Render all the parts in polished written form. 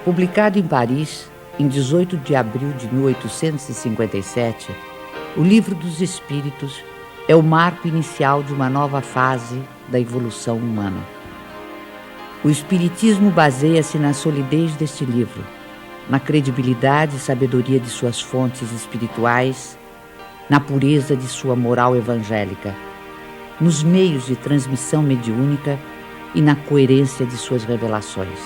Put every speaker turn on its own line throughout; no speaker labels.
Publicado em Paris, em 18 de abril de 1857, o Livro dos Espíritos é o marco inicial de uma nova fase da evolução humana. O Espiritismo baseia-se na solidez deste livro, na credibilidade e sabedoria de suas fontes espirituais, na pureza de sua moral evangélica, nos meios de transmissão mediúnica e na coerência de suas revelações.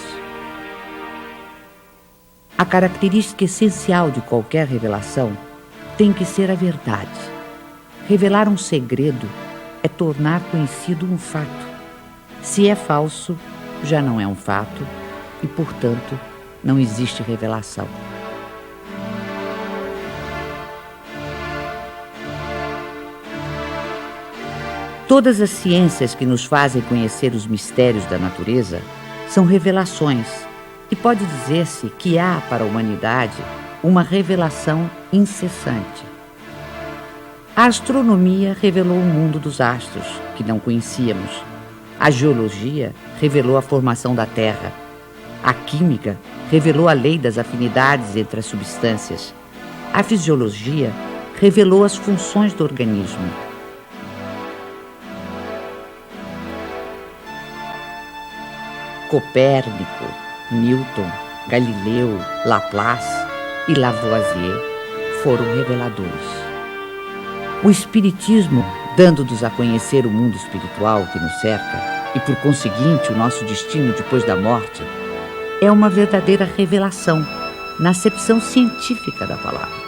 A característica essencial de qualquer revelação tem que ser a verdade. Revelar um segredo é tornar conhecido um fato. Se é falso, já não é um fato e, portanto, não existe revelação. Todas as ciências que nos fazem conhecer os mistérios da natureza são revelações, e pode dizer-se que há para a humanidade uma revelação incessante. A astronomia revelou o mundo dos astros, que não conhecíamos. A geologia revelou a formação da Terra. A química revelou a lei das afinidades entre as substâncias. A fisiologia revelou as funções do organismo. Copérnico, Newton, Galileu, Laplace e Lavoisier foram reveladores. O Espiritismo, dando-nos a conhecer o mundo espiritual que nos cerca e, por conseguinte, o nosso destino depois da morte, é uma verdadeira revelação na acepção científica da palavra.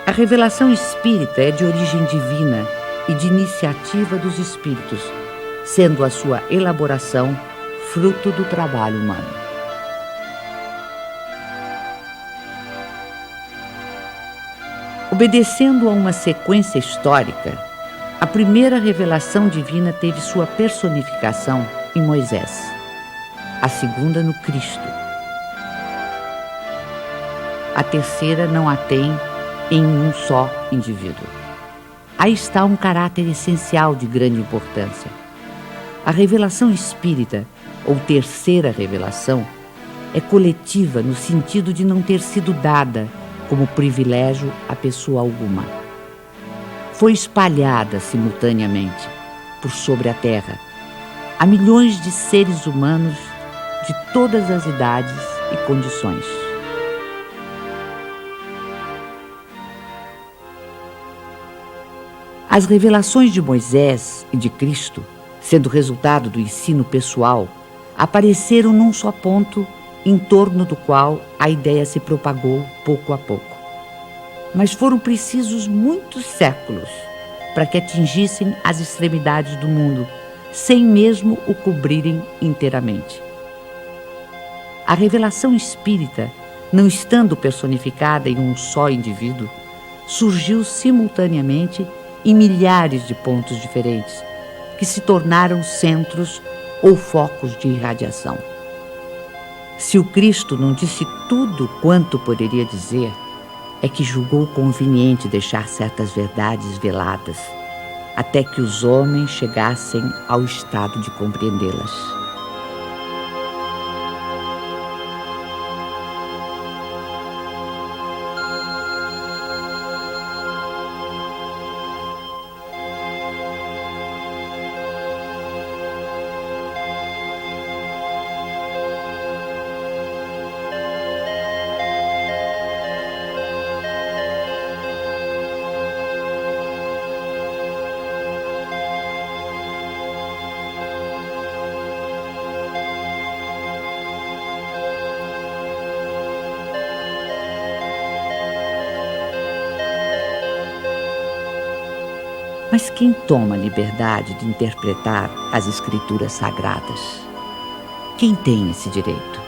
A revelação espírita é de origem divina e de iniciativa dos espíritos, sendo a sua elaboração fruto do trabalho humano. Obedecendo a uma sequência histórica, a primeira revelação divina teve sua personificação em Moisés, a segunda no Cristo. A terceira não a tem em um só indivíduo. Aí está um caráter essencial de grande importância. A revelação espírita, ou terceira revelação, é coletiva no sentido de não ter sido dada como privilégio a pessoa alguma. Foi espalhada simultaneamente por sobre a terra a milhões de seres humanos de todas as idades e condições. As revelações de Moisés e de Cristo, sendo resultado do ensino pessoal, apareceram num só ponto em torno do qual a ideia se propagou pouco a pouco. Mas foram precisos muitos séculos para que atingissem as extremidades do mundo, sem mesmo o cobrirem inteiramente. A revelação espírita, não estando personificada em um só indivíduo, surgiu simultaneamente em milhares de pontos diferentes, que se tornaram centros ou focos de irradiação. Se o Cristo não disse tudo quanto poderia dizer, é que julgou conveniente deixar certas verdades veladas, até que os homens chegassem ao estado de compreendê-las. Mas quem toma a liberdade de interpretar as Escrituras Sagradas? Quem tem esse direito?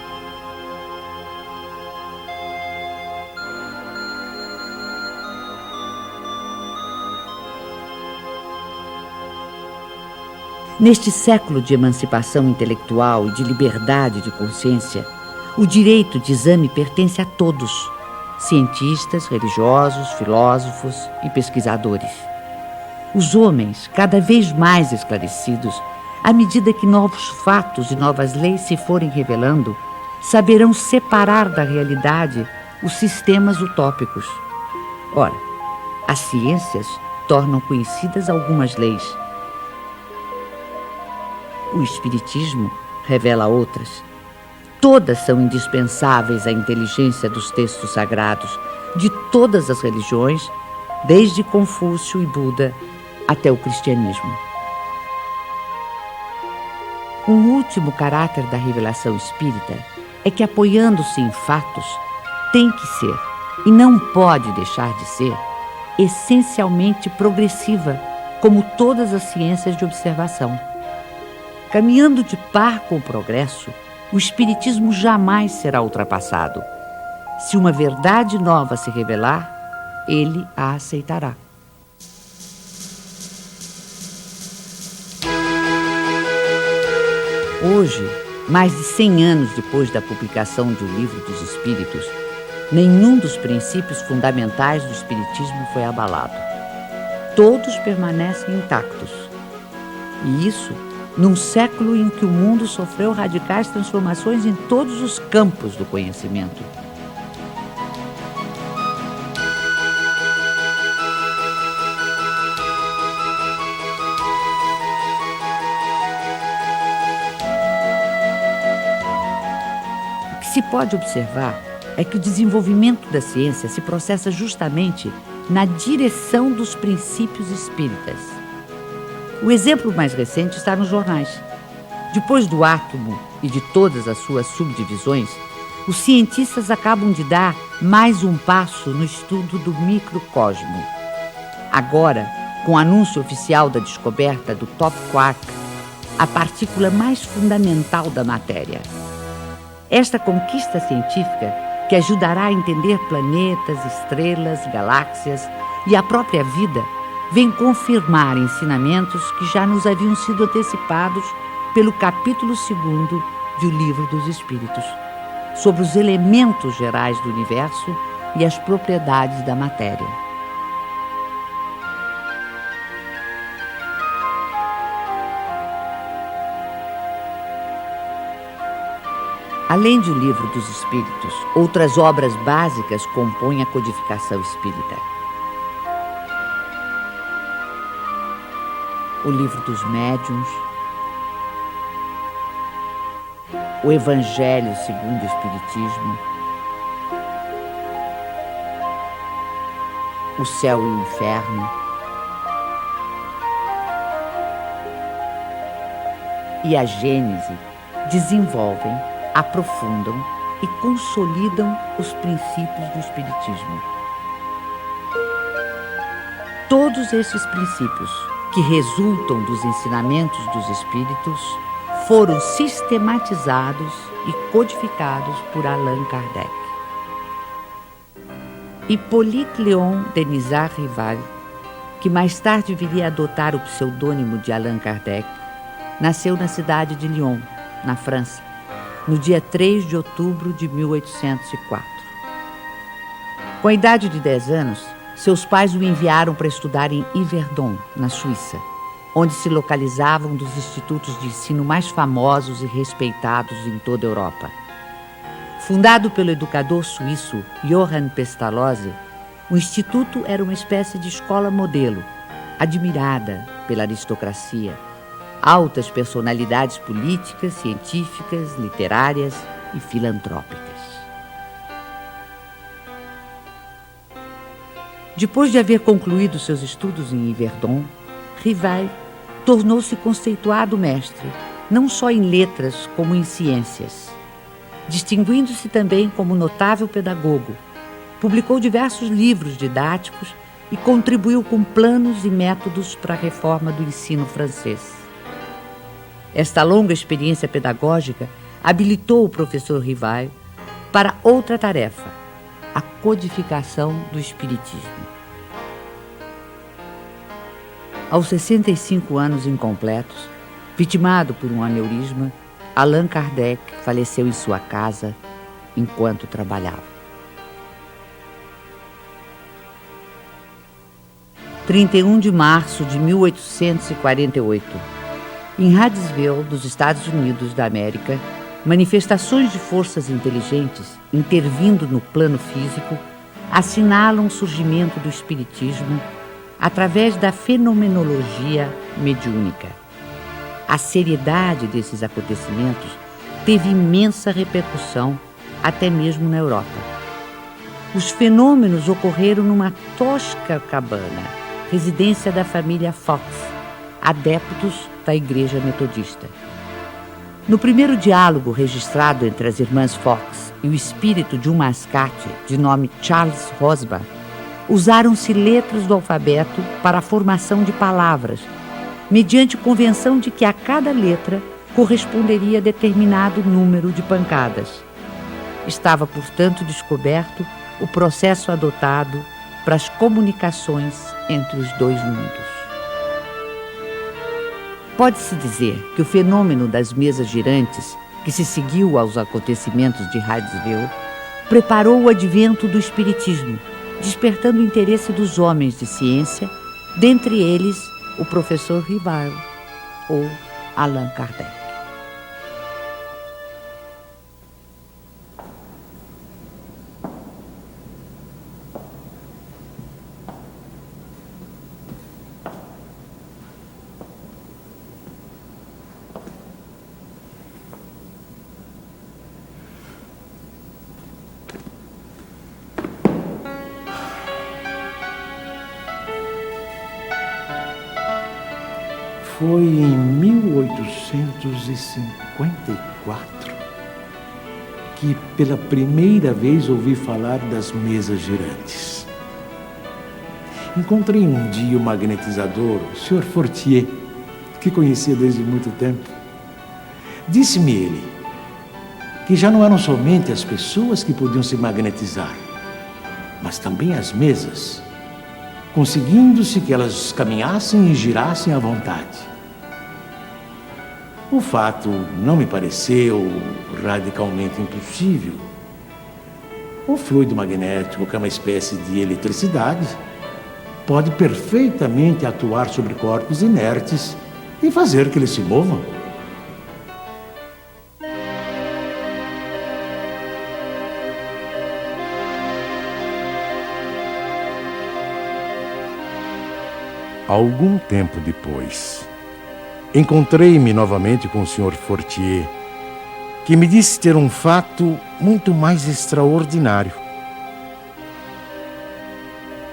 Neste século de emancipação intelectual e de liberdade de consciência, o direito de exame pertence a todos, cientistas, religiosos, filósofos e pesquisadores. Os homens, cada vez mais esclarecidos, à medida que novos fatos e novas leis se forem revelando, saberão separar da realidade os sistemas utópicos. Ora, as ciências tornam conhecidas algumas leis. O Espiritismo revela outras. Todas são indispensáveis à inteligência dos textos sagrados de todas as religiões, desde Confúcio e Buda até o cristianismo. Um último caráter da revelação espírita é que, apoiando-se em fatos, tem que ser, e não pode deixar de ser, essencialmente progressiva, como todas as ciências de observação. Caminhando de par com o progresso, o Espiritismo jamais será ultrapassado. Se uma verdade nova se revelar, ele a aceitará. Hoje, mais de 100 anos depois da publicação do Livro dos Espíritos, nenhum dos princípios fundamentais do Espiritismo foi abalado. Todos permanecem intactos. E isso num século em que o mundo sofreu radicais transformações em todos os campos do conhecimento. O que se pode observar é que o desenvolvimento da ciência se processa justamente na direção dos princípios espíritas. O exemplo mais recente está nos jornais. Depois do átomo e de todas as suas subdivisões, os cientistas acabam de dar mais um passo no estudo do microcosmo. Agora, com o anúncio oficial da descoberta do top quark, a partícula mais fundamental da matéria. Esta conquista científica, que ajudará a entender planetas, estrelas, galáxias e a própria vida, vem confirmar ensinamentos que já nos haviam sido antecipados pelo capítulo 2º do Livro dos Espíritos, sobre os elementos gerais do universo e as propriedades da matéria. Além do Livro dos Espíritos, outras obras básicas compõem a codificação espírita. O Livro dos Médiuns, o Evangelho segundo o Espiritismo, o Céu e o Inferno e a Gênese desenvolvem, aprofundam e consolidam os princípios do Espiritismo. Todos esses princípios, que resultam dos ensinamentos dos Espíritos, foram sistematizados e codificados por Allan Kardec. Hippolyte Léon Denisard Rival, que mais tarde viria a adotar o pseudônimo de Allan Kardec, nasceu na cidade de Lyon, na França, no dia 3 de outubro de 1804. Com a idade de 10 anos, seus pais o enviaram para estudar em Yverdon, na Suíça, onde se localizavam um dos institutos de ensino mais famosos e respeitados em toda a Europa. Fundado pelo educador suíço Johann Pestalozzi, o instituto era uma espécie de escola modelo, admirada pela aristocracia, altas personalidades políticas, científicas, literárias e filantrópicas. Depois de haver concluído seus estudos em Yverdon, Rival tornou-se conceituado mestre, não só em letras como em ciências. Distinguindo-se também como notável pedagogo, publicou diversos livros didáticos e contribuiu com planos e métodos para a reforma do ensino francês. Esta longa experiência pedagógica habilitou o professor Rival para outra tarefa, a codificação do Espiritismo. Aos 65 anos incompletos, vitimado por um aneurisma, Allan Kardec faleceu em sua casa enquanto trabalhava. 31 de março de 1848. Em Hydesville, dos Estados Unidos da América, manifestações de forças inteligentes intervindo no plano físico assinalam o surgimento do espiritismo através da fenomenologia mediúnica. A seriedade desses acontecimentos teve imensa repercussão até mesmo na Europa. Os fenômenos ocorreram numa tosca cabana, residência da família Fox, adeptos da Igreja Metodista. No primeiro diálogo registrado entre as irmãs Fox e o espírito de um mascate de nome Charles Rosbach, usaram-se letras do alfabeto para a formação de palavras, mediante convenção de que a cada letra corresponderia a determinado número de pancadas. Estava, portanto, descoberto o processo adotado para as comunicações entre os dois mundos. Pode-se dizer que o fenômeno das mesas girantes, que se seguiu aos acontecimentos de Hydesville, preparou o advento do espiritismo, despertando o interesse dos homens de ciência, dentre eles o professor Rivard ou Allan Kardec.
Foi em 1854 que pela primeira vez ouvi falar das mesas girantes. Encontrei um dia o magnetizador, o Sr. Fortier, que conhecia desde muito tempo. Disse-me ele que já não eram somente as pessoas que podiam se magnetizar, mas também as mesas, conseguindo-se que elas caminhassem e girassem à vontade. O fato não me pareceu radicalmente impossível. O fluido magnético, que é uma espécie de eletricidade, pode perfeitamente atuar sobre corpos inertes e fazer que eles se movam.
Algum tempo depois, encontrei-me novamente com o Sr. Fortier, que me disse ter um fato muito mais extraordinário.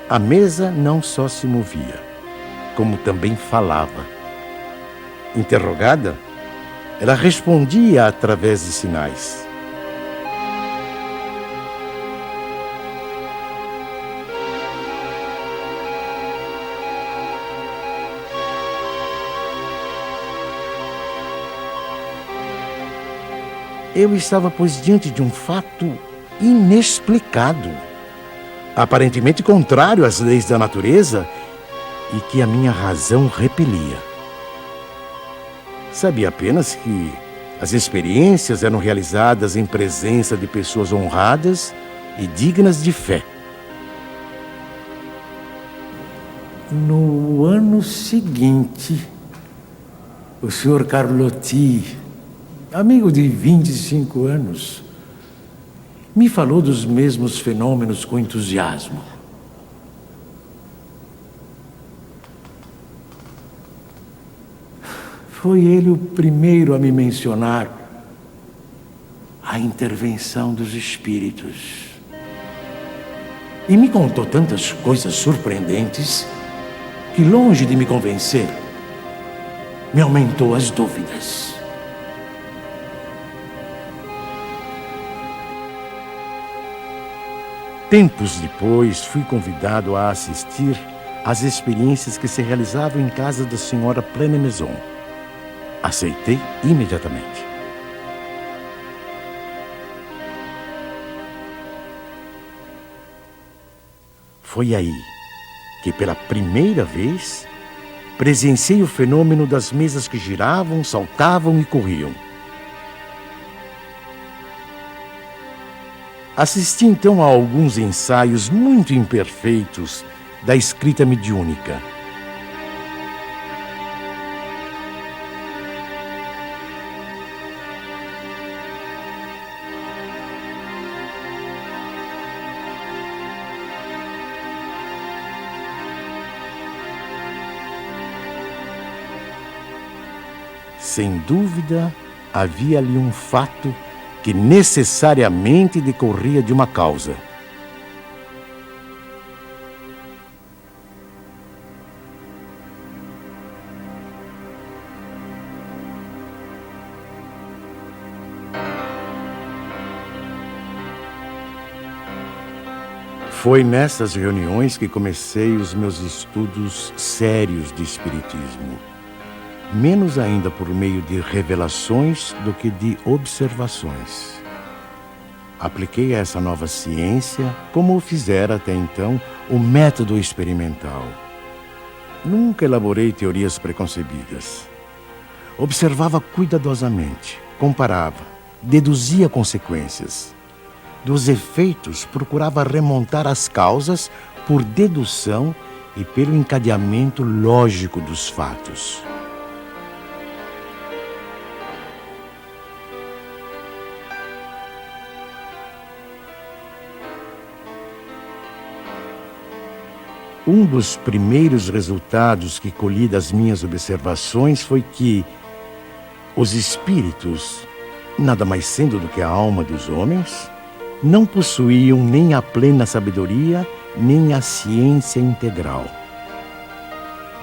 A mesa não só se movia, como também falava. Interrogada, ela respondia através de sinais. Eu estava, pois, diante de um fato inexplicado, aparentemente contrário às leis da natureza e que a minha razão repelia. Sabia apenas que as experiências eram realizadas em presença de pessoas honradas e dignas de fé.
No ano seguinte, o Sr. Carlotti, amigo de 25 anos, me falou dos mesmos fenômenos com entusiasmo. Foi ele o primeiro a me mencionar a intervenção dos espíritos. E me contou tantas coisas surpreendentes que, longe de me convencer, me aumentou as dúvidas.
Tempos depois, fui convidado a assistir às experiências que se realizavam em casa da senhora Plane-Maison. Aceitei imediatamente. Foi aí que, pela primeira vez, presenciei o fenômeno das mesas que giravam, saltavam e corriam. Assisti então a alguns ensaios muito imperfeitos da escrita mediúnica. Sem dúvida, havia ali um fato que necessariamente decorria de uma causa. Foi nessas reuniões que comecei os meus estudos sérios de espiritismo. Menos ainda por meio de revelações do que de observações. Apliquei a essa nova ciência, como o fizera até então, o método experimental. Nunca elaborei teorias preconcebidas. Observava cuidadosamente, comparava, deduzia consequências. Dos efeitos, procurava remontar as causas por dedução e pelo encadeamento lógico dos fatos. Um dos primeiros resultados que colhi das minhas observações foi que os espíritos, nada mais sendo do que a alma dos homens, não possuíam nem a plena sabedoria, nem a ciência integral.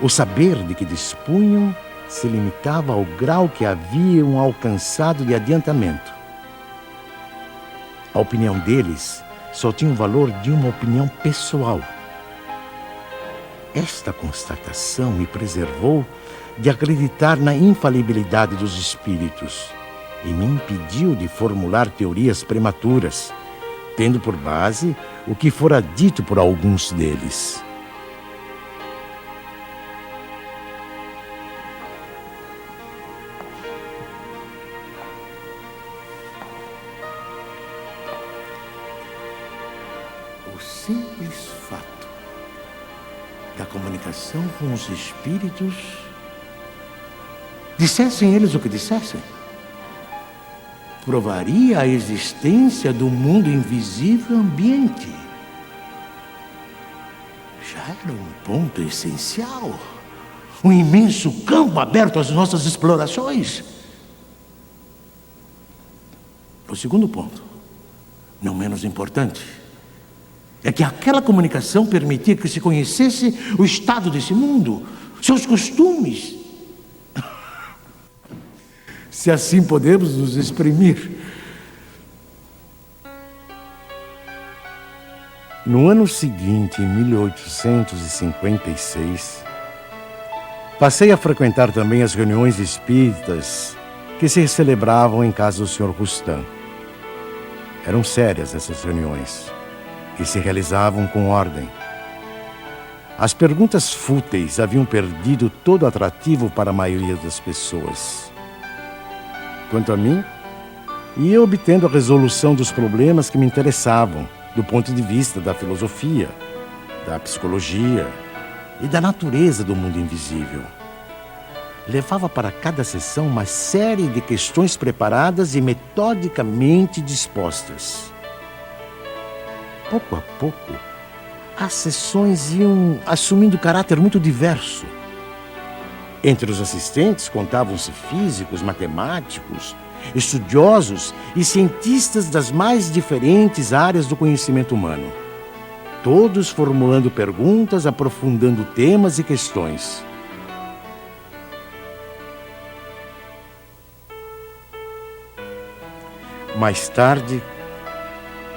O saber de que dispunham se limitava ao grau que haviam alcançado de adiantamento. A opinião deles só tinha o valor de uma opinião pessoal. Esta constatação me preservou de acreditar na infalibilidade dos espíritos e me impediu de formular teorias prematuras, tendo por base o que fora dito por alguns deles.
O simples fato da comunicação com os espíritos, dissessem eles o que dissessem, provaria a existência do mundo invisível ambiente. Já era um ponto essencial, um imenso campo aberto às nossas explorações. O segundo ponto, não menos importante, é que aquela comunicação permitia que se conhecesse o estado desse mundo, seus costumes, se assim podemos nos exprimir.
No ano seguinte, em 1856, passei a frequentar também as reuniões espíritas que se celebravam em casa do Sr. Rustam. Eram sérias essas reuniões e se realizavam com ordem. As perguntas fúteis haviam perdido todo atrativo para a maioria das pessoas. Quanto a mim, ia obtendo a resolução dos problemas que me interessavam, do ponto de vista da filosofia, da psicologia e da natureza do mundo invisível. Levava para cada sessão uma série de questões preparadas e metodicamente dispostas. Pouco a pouco, as sessões iam assumindo caráter muito diverso. Entre os assistentes contavam-se físicos, matemáticos, estudiosos e cientistas das mais diferentes áreas do conhecimento humano. Todos formulando perguntas, aprofundando temas e questões. Mais tarde,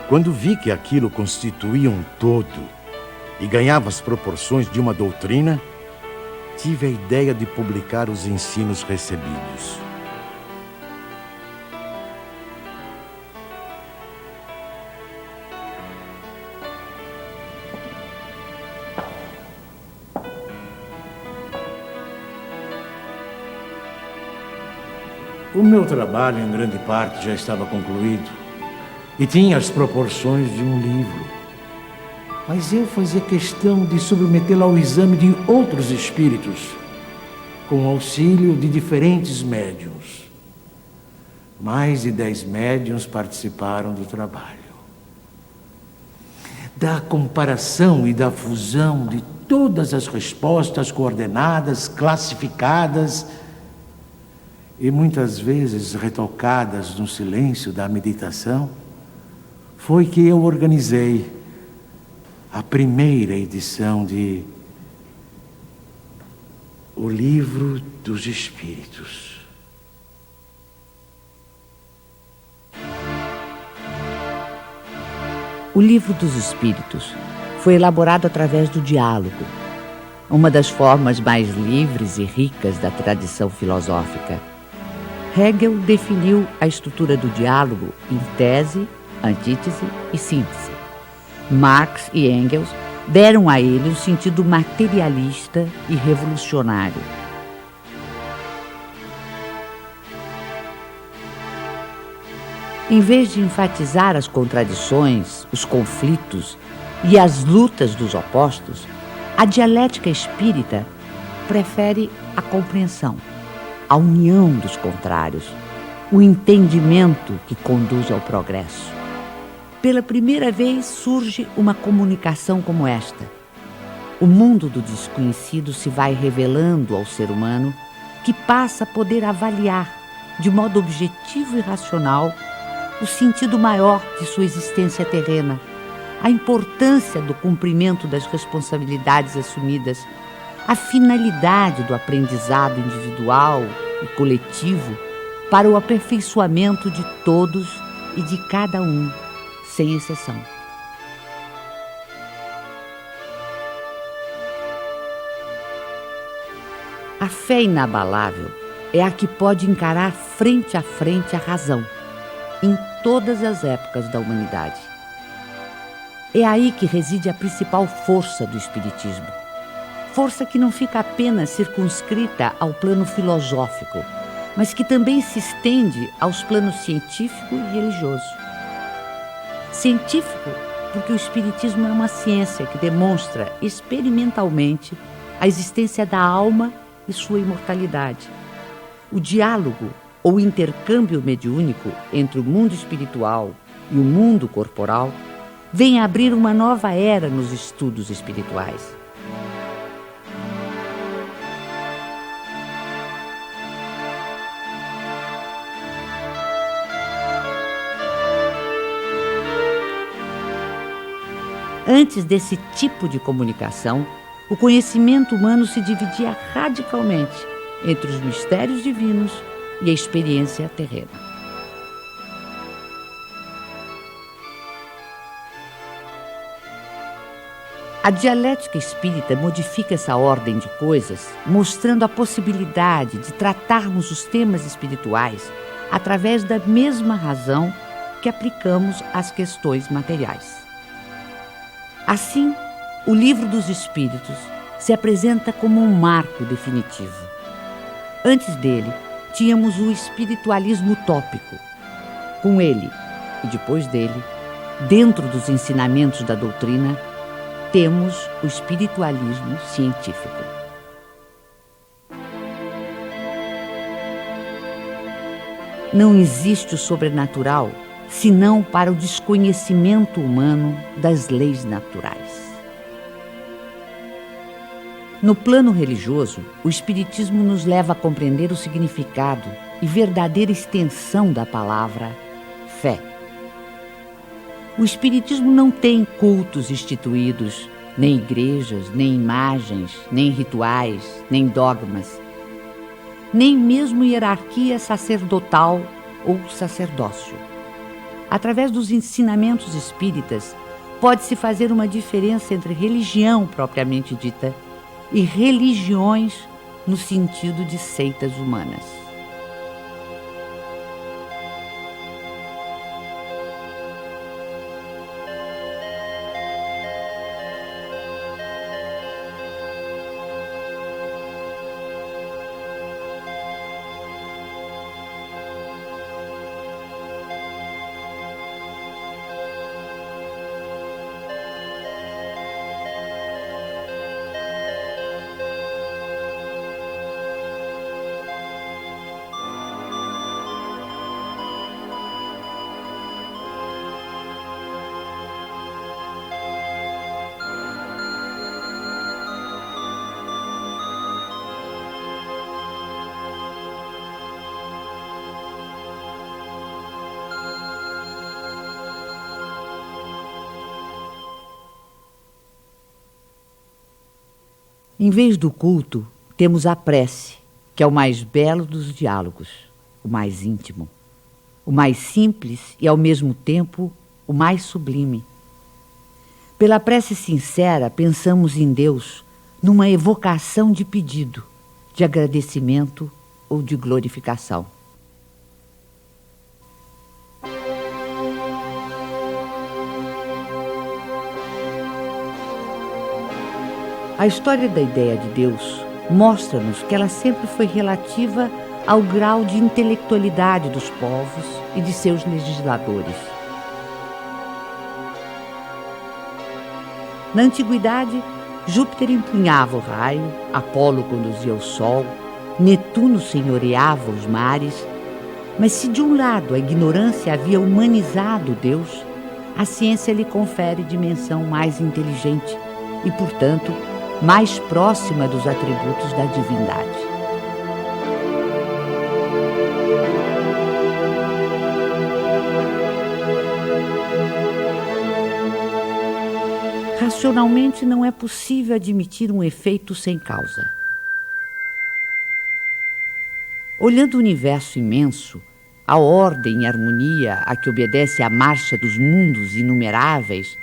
quando vi que aquilo constituía um todo e ganhava as proporções de uma doutrina, tive a ideia de publicar os ensinos recebidos.
O meu trabalho, em grande parte, já estava concluído e tinha as proporções de um livro. Mas eu fazia questão de submetê-lo ao exame de outros espíritos, com o auxílio de diferentes médiuns. Mais de 10 médiuns participaram do trabalho. Da comparação e da fusão de todas as respostas coordenadas, classificadas, e muitas vezes retocadas no silêncio da meditação, foi que eu organizei a primeira edição de O Livro dos Espíritos.
O Livro dos Espíritos foi elaborado através do diálogo, uma das formas mais livres e ricas da tradição filosófica. Hegel definiu a estrutura do diálogo em tese, antítese e síntese. Marx e Engels deram a ele um sentido materialista e revolucionário. Em vez de enfatizar as contradições, os conflitos e as lutas dos opostos, a dialética espírita prefere a compreensão, a união dos contrários, o entendimento que conduz ao progresso. Pela primeira vez surge uma comunicação como esta. O mundo do desconhecido se vai revelando ao ser humano, que passa a poder avaliar, de modo objetivo e racional, o sentido maior de sua existência terrena, a importância do cumprimento das responsabilidades assumidas, a finalidade do aprendizado individual e coletivo para o aperfeiçoamento de todos e de cada um, sem exceção. A fé inabalável é a que pode encarar frente a frente a razão, em todas as épocas da humanidade. É aí que reside a principal força do Espiritismo. Força que não fica apenas circunscrita ao plano filosófico, mas que também se estende aos planos científico e religioso. Científico, porque o Espiritismo é uma ciência que demonstra experimentalmente a existência da alma e sua imortalidade. O diálogo ou intercâmbio mediúnico entre o mundo espiritual e o mundo corporal vem abrir uma nova era nos estudos espirituais. Antes desse tipo de comunicação, o conhecimento humano se dividia radicalmente entre os mistérios divinos e a experiência terrena. A dialética espírita modifica essa ordem de coisas, mostrando a possibilidade de tratarmos os temas espirituais através da mesma razão que aplicamos às questões materiais. Assim, o Livro dos Espíritos se apresenta como um marco definitivo. Antes dele, tínhamos o espiritualismo utópico. Com ele, e depois dele, dentro dos ensinamentos da doutrina, temos o espiritualismo científico. Não existe o sobrenatural senão para o desconhecimento humano das leis naturais. No plano religioso, o Espiritismo nos leva a compreender o significado e verdadeira extensão da palavra fé. O Espiritismo não tem cultos instituídos, nem igrejas, nem imagens, nem rituais, nem dogmas, nem mesmo hierarquia sacerdotal ou sacerdócio. Através dos ensinamentos espíritas, pode-se fazer uma diferença entre religião propriamente dita e religiões no sentido de seitas humanas. Em vez do culto, temos a prece, que é o mais belo dos diálogos, o mais íntimo, o mais simples e, ao mesmo tempo, o mais sublime. Pela prece sincera, pensamos em Deus numa evocação de pedido, de agradecimento ou de glorificação. A história da ideia de Deus mostra-nos que ela sempre foi relativa ao grau de intelectualidade dos povos e de seus legisladores. Na antiguidade, Júpiter empunhava o raio, Apolo conduzia o sol, Netuno senhoreava os mares. Mas se de um lado a ignorância havia humanizado Deus, a ciência lhe confere dimensão mais inteligente e, portanto, mais próxima dos atributos da divindade. Racionalmente não é possível admitir um efeito sem causa. Olhando o universo imenso, a ordem e harmonia a que obedece a marcha dos mundos inumeráveis,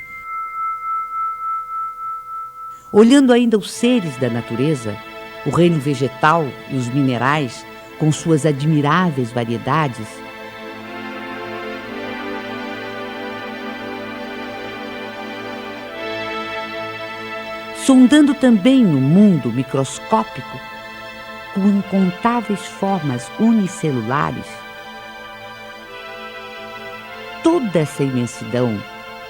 olhando ainda os seres da natureza, o reino vegetal e os minerais, com suas admiráveis variedades, sondando também o mundo microscópico, com incontáveis formas unicelulares, toda essa imensidão,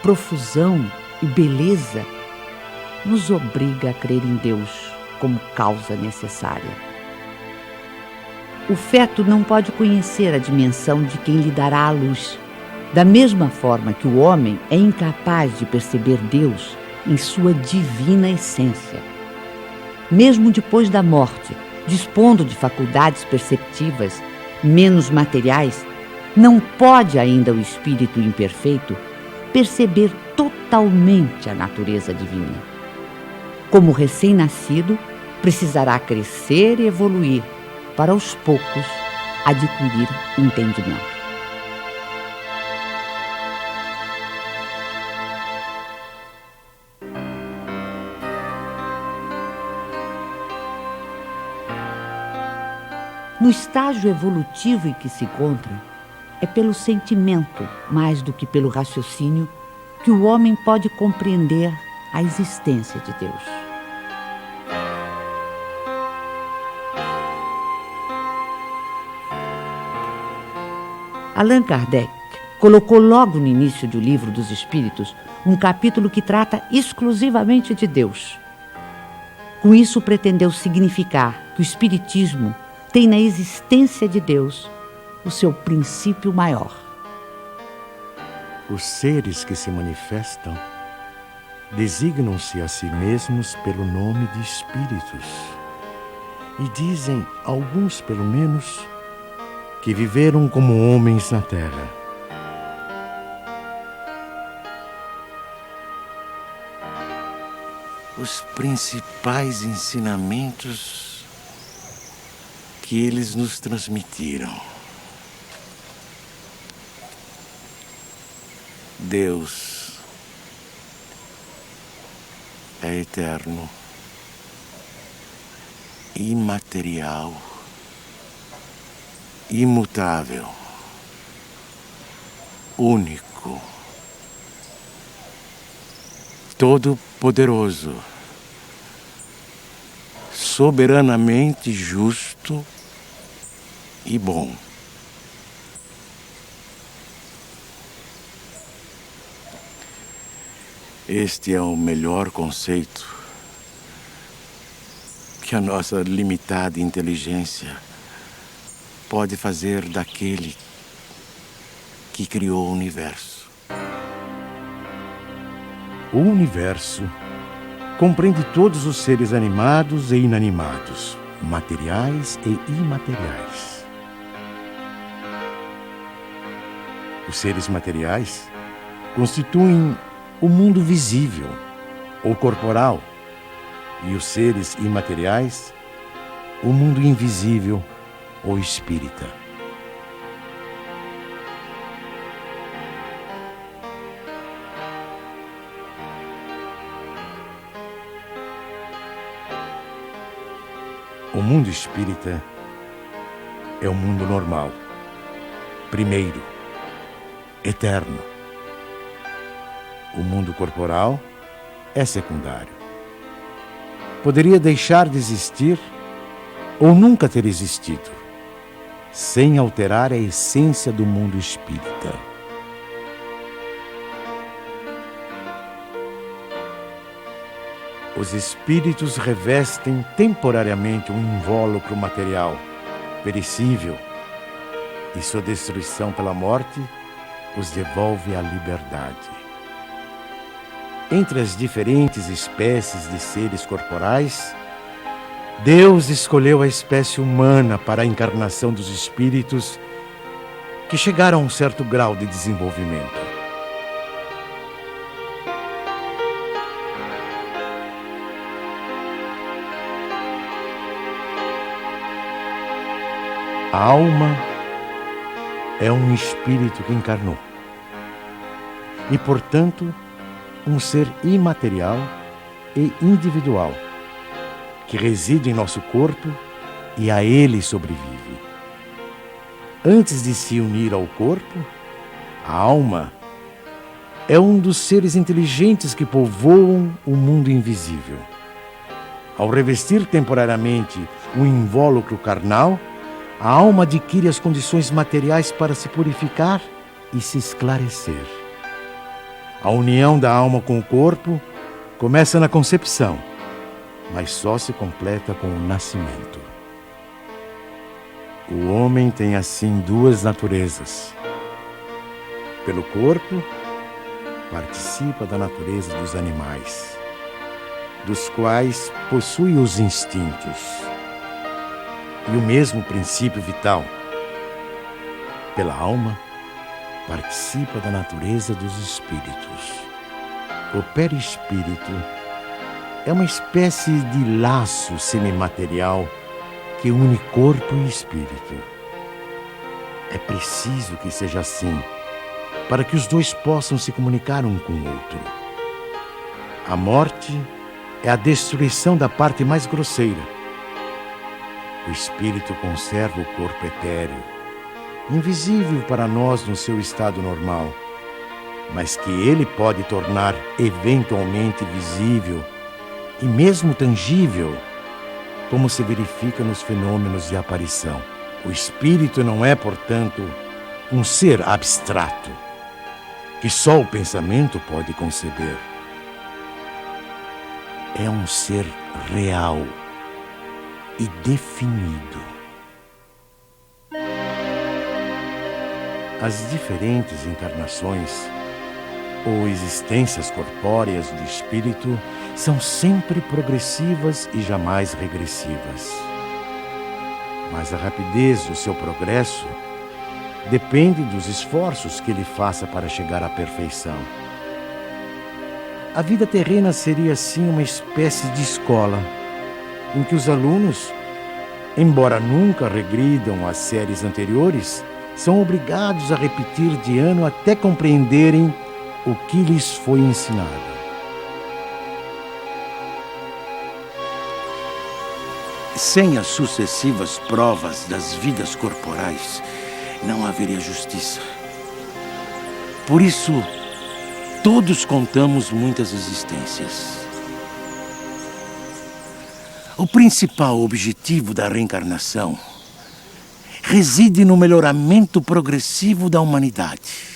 profusão e beleza nos obriga a crer em Deus como causa necessária. O feto não pode conhecer a dimensão de quem lhe dará a luz, da mesma forma que o homem é incapaz de perceber Deus em sua divina essência. Mesmo depois da morte, dispondo de faculdades perceptivas menos materiais, não pode ainda o espírito imperfeito perceber totalmente a natureza divina. Como recém-nascido, precisará crescer e evoluir para, aos poucos, adquirir entendimento. No estágio evolutivo em que se encontra, é pelo sentimento, mais do que pelo raciocínio, que o homem pode compreender a existência de Deus. Allan Kardec colocou logo no início do Livro dos Espíritos um capítulo que trata exclusivamente de Deus. Com isso, pretendeu significar que o Espiritismo tem na existência de Deus o seu princípio maior.
Os seres que se manifestam designam-se a si mesmos pelo nome de espíritos e dizem, alguns pelo menos, que viveram como homens na terra.
Os principais ensinamentos que eles nos transmitiram. Deus é eterno, imaterial, imutável, único, todo-poderoso, soberanamente justo e bom. Este é o melhor conceito que a nossa limitada inteligência pode fazer daquele que criou o universo.
O universo compreende todos os seres animados e inanimados, materiais e imateriais. Os seres materiais constituem o mundo visível ou corporal, e os seres imateriais, o mundo invisível ou espírita. O mundo espírita é o mundo normal, primeiro, eterno. O mundo corporal é secundário. Poderia deixar de existir ou nunca ter existido, sem alterar a essência do mundo espírita. Os espíritos revestem temporariamente um invólucro material, perecível, e sua destruição pela morte os devolve à liberdade. Entre as diferentes espécies de seres corporais, Deus escolheu a espécie humana para a encarnação dos espíritos que chegaram a um certo grau de desenvolvimento. A alma é um espírito que encarnou e, portanto, um ser imaterial e individual que reside em nosso corpo e a ele sobrevive. Antes de se unir ao corpo, a alma é um dos seres inteligentes que povoam o mundo invisível. Ao revestir temporariamente o invólucro carnal, a alma adquire as condições materiais para se purificar e se esclarecer. A união da alma com o corpo começa na concepção, mas só se completa com o nascimento. O homem tem assim duas naturezas. Pelo corpo, participa da natureza dos animais, dos quais possui os instintos e o mesmo princípio vital. Pela alma, participa da natureza dos espíritos. O perispírito é uma espécie de laço semimaterial que une corpo e espírito. É preciso que seja assim, para que os dois possam se comunicar um com o outro. A morte é a destruição da parte mais grosseira. O espírito conserva o corpo etéreo, invisível para nós no seu estado normal, mas que ele pode tornar eventualmente visível e mesmo tangível, como se verifica nos fenômenos de aparição. O espírito não é, portanto, um ser abstrato, que só o pensamento pode conceber. É um ser real e definido. As diferentes encarnações ou existências corpóreas do espírito são sempre progressivas e jamais regressivas. Mas a rapidez do seu progresso depende dos esforços que ele faça para chegar à perfeição. A vida terrena seria assim uma espécie de escola, em que os alunos, embora nunca regridam às séries anteriores, são obrigados a repetir de ano até compreenderem o que lhes foi ensinado.
Sem as sucessivas provas das vidas corporais, não haveria justiça. Por isso, todos contamos muitas existências. O principal objetivo da reencarnação reside no melhoramento progressivo da humanidade.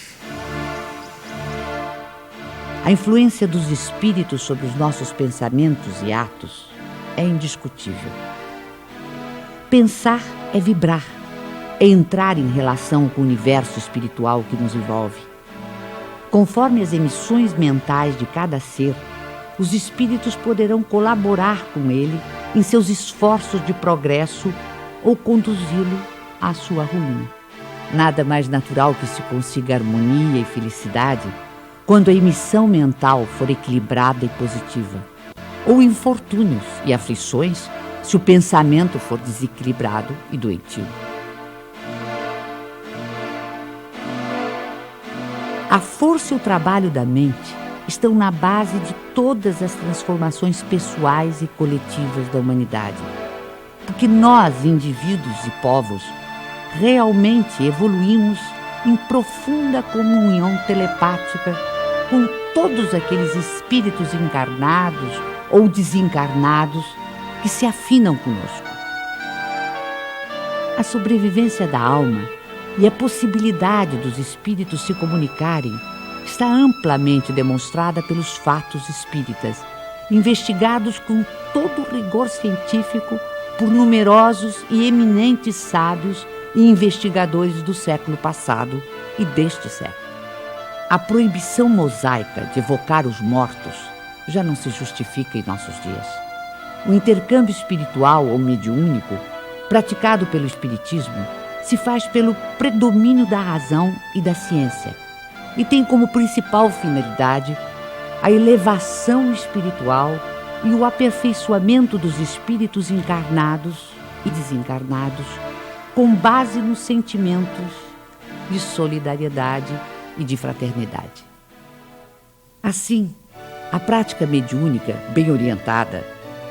A influência dos espíritos sobre os nossos pensamentos e atos é indiscutível. Pensar é vibrar, é entrar em relação com o universo espiritual que nos envolve. Conforme as emissões mentais de cada ser, os espíritos poderão colaborar com ele em seus esforços de progresso ou conduzi-lo à sua ruína. Nada mais natural que se consiga harmonia e felicidade quando a emissão mental for equilibrada e positiva. ou infortúnios e aflições se o pensamento for desequilibrado e doentio. A força e o trabalho da mente estão na base de todas as transformações pessoais e coletivas da humanidade. Porque nós, indivíduos e povos, realmente evoluímos em profunda comunhão telepática com todos aqueles espíritos encarnados ou desencarnados que se afinam conosco. A sobrevivência da alma e a possibilidade dos espíritos se comunicarem está amplamente demonstrada pelos fatos espíritas, investigados com todo o rigor científico por numerosos e eminentes sábios e investigadores do século passado e deste século. A proibição mosaica de evocar os mortos já não se justifica em nossos dias. O intercâmbio espiritual ou mediúnico, praticado pelo Espiritismo, se faz pelo predomínio da razão e da ciência e tem como principal finalidade a elevação espiritual e o aperfeiçoamento dos espíritos encarnados e desencarnados com base nos sentimentos de solidariedade e de fraternidade. Assim, a prática mediúnica, bem orientada,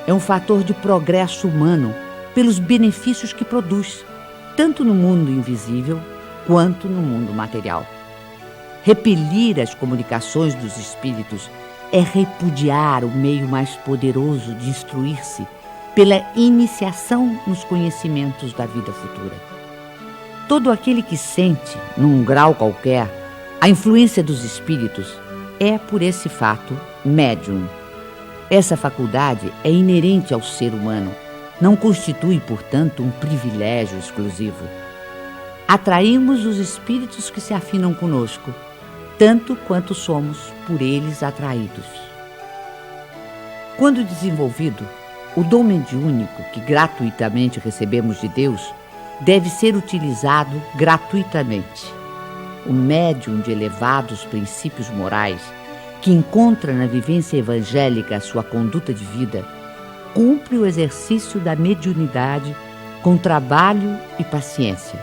é um fator de progresso humano pelos benefícios que produz, tanto no mundo invisível quanto no mundo material. Repelir as comunicações dos espíritos é repudiar o meio mais poderoso de instruir-se pela iniciação nos conhecimentos da vida futura. Todo aquele que sente, num grau qualquer, a influência dos espíritos é, por esse fato, médium. Essa faculdade é inerente ao ser humano, não constitui, portanto, um privilégio exclusivo. Atraímos os espíritos que se afinam conosco, tanto quanto somos por eles atraídos. Quando desenvolvido, o dom mediúnico que gratuitamente recebemos de Deus deve ser utilizado gratuitamente. O médium de elevados princípios morais, que encontra na vivência evangélica a sua conduta de vida, cumpre o exercício da mediunidade com trabalho e paciência,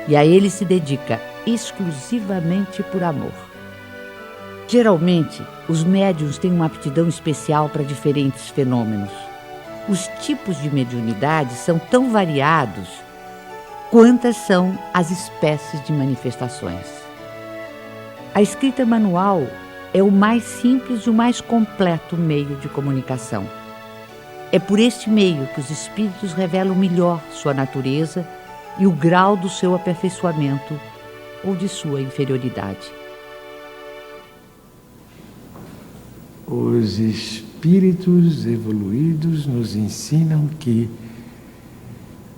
e a ele se dedica exclusivamente por amor. Geralmente, os médiuns têm uma aptidão especial para diferentes fenômenos. Os tipos de mediunidade são tão variados quantas são as espécies de manifestações. A escrita manual é o mais simples e o mais completo meio de comunicação. É por este meio que os espíritos revelam melhor sua natureza e o grau do seu aperfeiçoamento ou de sua inferioridade.
Os espíritos evoluídos nos ensinam que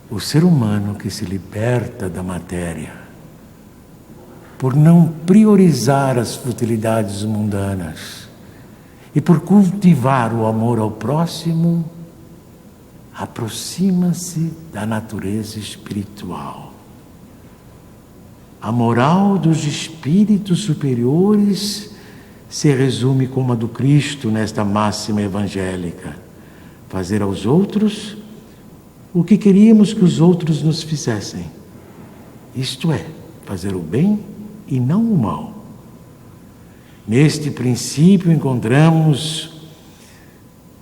o ser humano que se liberta da matéria, por não priorizar as futilidades mundanas e por cultivar o amor ao próximo, aproxima-se da natureza espiritual. A moral dos espíritos superiores se resume como a do Cristo nesta máxima evangélica: fazer aos outros o que queríamos que os outros nos fizessem. Isto é, fazer o bem e não o mal. Neste princípio encontramos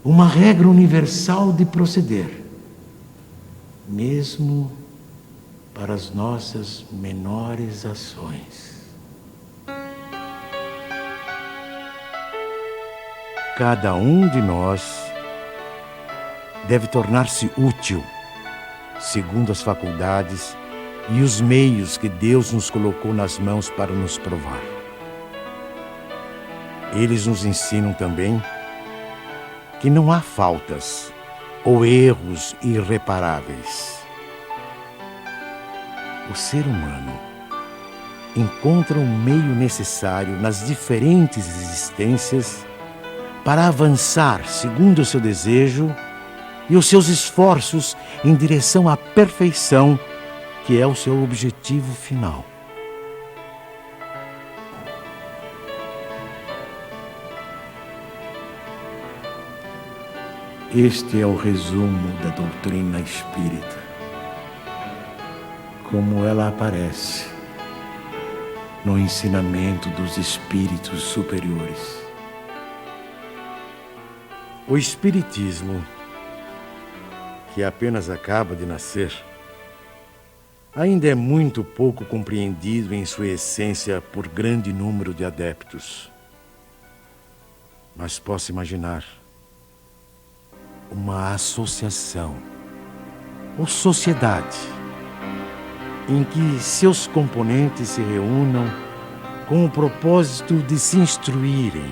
uma regra universal de proceder, mesmo para as nossas menores ações.
Cada um de nós deve tornar-se útil, segundo as faculdades e os meios que Deus nos colocou nas mãos para nos provar. Eles nos ensinam também que não há faltas ou erros irreparáveis. O ser humano encontra o meio necessário nas diferentes existências para avançar segundo o seu desejo e os seus esforços em direção à perfeição, que é o seu objetivo final.
Este é o resumo da doutrina espírita, como ela aparece no ensinamento dos espíritos superiores.
O Espiritismo, que apenas acaba de nascer, ainda é muito pouco compreendido em sua essência por grande número de adeptos. Mas posso imaginar uma associação ou sociedade em que seus componentes se reúnam com o propósito de se instruírem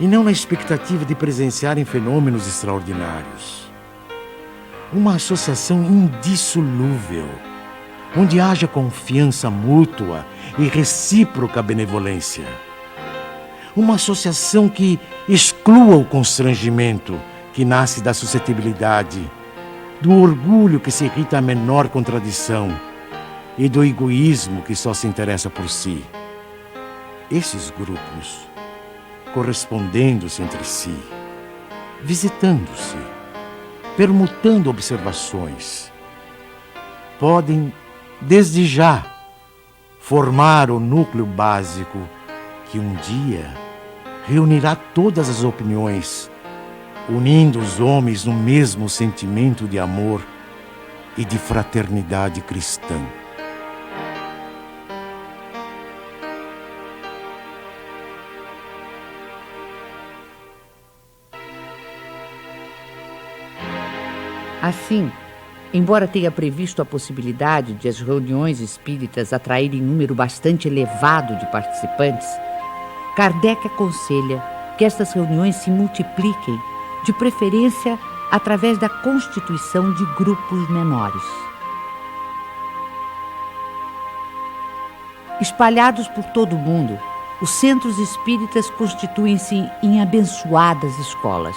e não na expectativa de presenciarem fenômenos extraordinários. Uma associação indissolúvel, onde haja confiança mútua e recíproca benevolência. Uma associação que exclua o constrangimento que nasce da suscetibilidade, do orgulho que se irrita à menor contradição e do egoísmo que só se interessa por si. Esses grupos, correspondendo-se entre si, visitando-se, permutando observações, podem, desde já, formar o núcleo básico que um dia reunirá todas as opiniões, unindo os homens no mesmo sentimento de amor e de fraternidade cristã.
Assim, embora tenha previsto a possibilidade de as reuniões espíritas atraírem número bastante elevado de participantes, Kardec aconselha que estas reuniões se multipliquem, de preferência através da constituição de grupos menores. Espalhados por todo o mundo, os centros espíritas constituem-se em abençoadas escolas.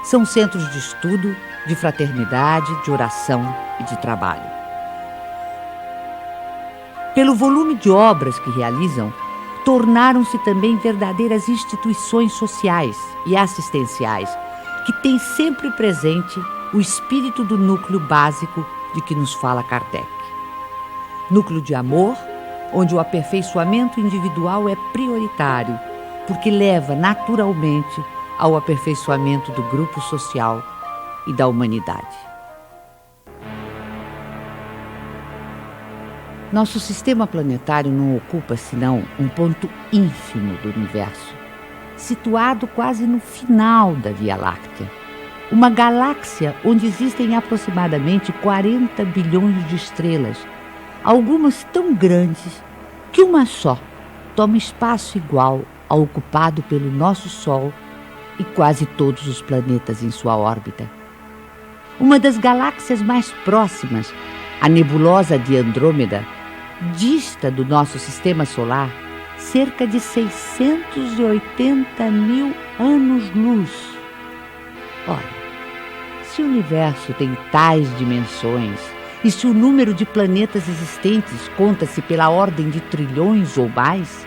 São centros de estudo, de fraternidade, de oração e de trabalho. Pelo volume de obras que realizam, tornaram-se também verdadeiras instituições sociais e assistenciais, que têm sempre presente o espírito do núcleo básico de que nos fala Kardec. Núcleo de amor, onde o aperfeiçoamento individual é prioritário, porque leva naturalmente ao aperfeiçoamento do grupo social e da humanidade. Nosso sistema planetário não ocupa senão um ponto ínfimo do universo, situado quase no final da Via Láctea, uma galáxia onde existem aproximadamente 40 bilhões de estrelas, algumas tão grandes que uma só toma espaço igual ao ocupado pelo nosso Sol e quase todos os planetas em sua órbita. Uma das galáxias mais próximas, a nebulosa de Andrômeda, dista do nosso sistema solar cerca de 680 mil anos-luz. Ora, se o universo tem tais dimensões e se o número de planetas existentes conta-se pela ordem de trilhões ou mais,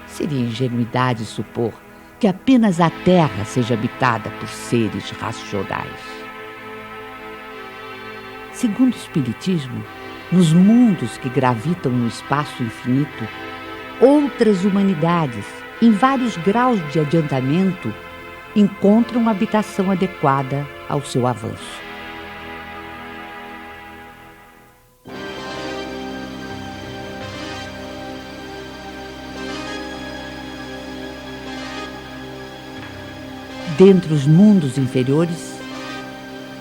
seria ingenuidade supor que apenas a Terra seja habitada por seres racionais. Segundo o Espiritismo, nos mundos que gravitam no espaço infinito, outras humanidades, em vários graus de adiantamento, encontram habitação adequada ao seu avanço. Dentre os mundos inferiores,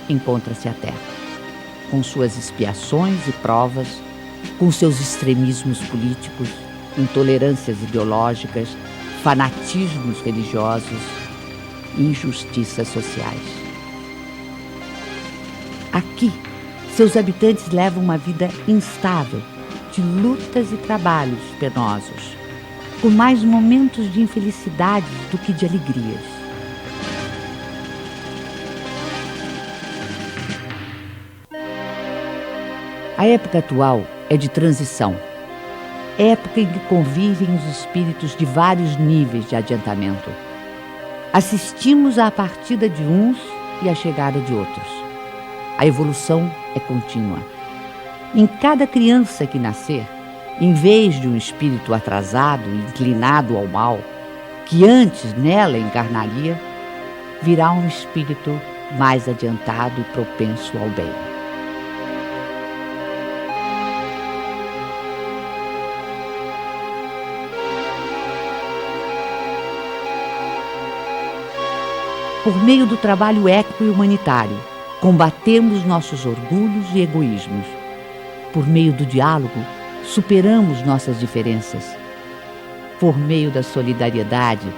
encontra-se a Terra, com suas expiações e provas, com seus extremismos políticos, intolerâncias ideológicas, fanatismos religiosos e injustiças sociais. Aqui, seus habitantes levam uma vida instável, de lutas e trabalhos penosos, com mais momentos de infelicidade do que de alegrias. A época atual é de transição, época em que convivem os espíritos de vários níveis de adiantamento. Assistimos à partida de uns e a chegada de outros. A evolução é contínua. Em cada criança que nascer, em vez de um espírito atrasado e inclinado ao mal, que antes nela encarnaria, virá um espírito mais adiantado e propenso ao bem. Por meio do trabalho ético e humanitário, combatemos nossos orgulhos e egoísmos. Por meio do diálogo, superamos nossas diferenças. Por meio da solidariedade,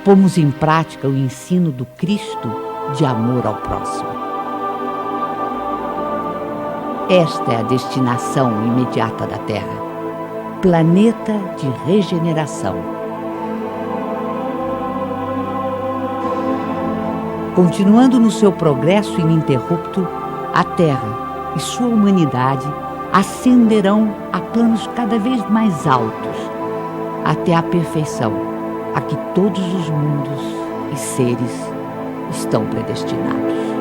pomos em prática o ensino do Cristo de amor ao próximo. Esta é a destinação imediata da Terra, planeta de regeneração. Continuando no seu progresso ininterrupto, a Terra e sua humanidade ascenderão a planos cada vez mais altos, até a perfeição a que todos os mundos e seres estão predestinados.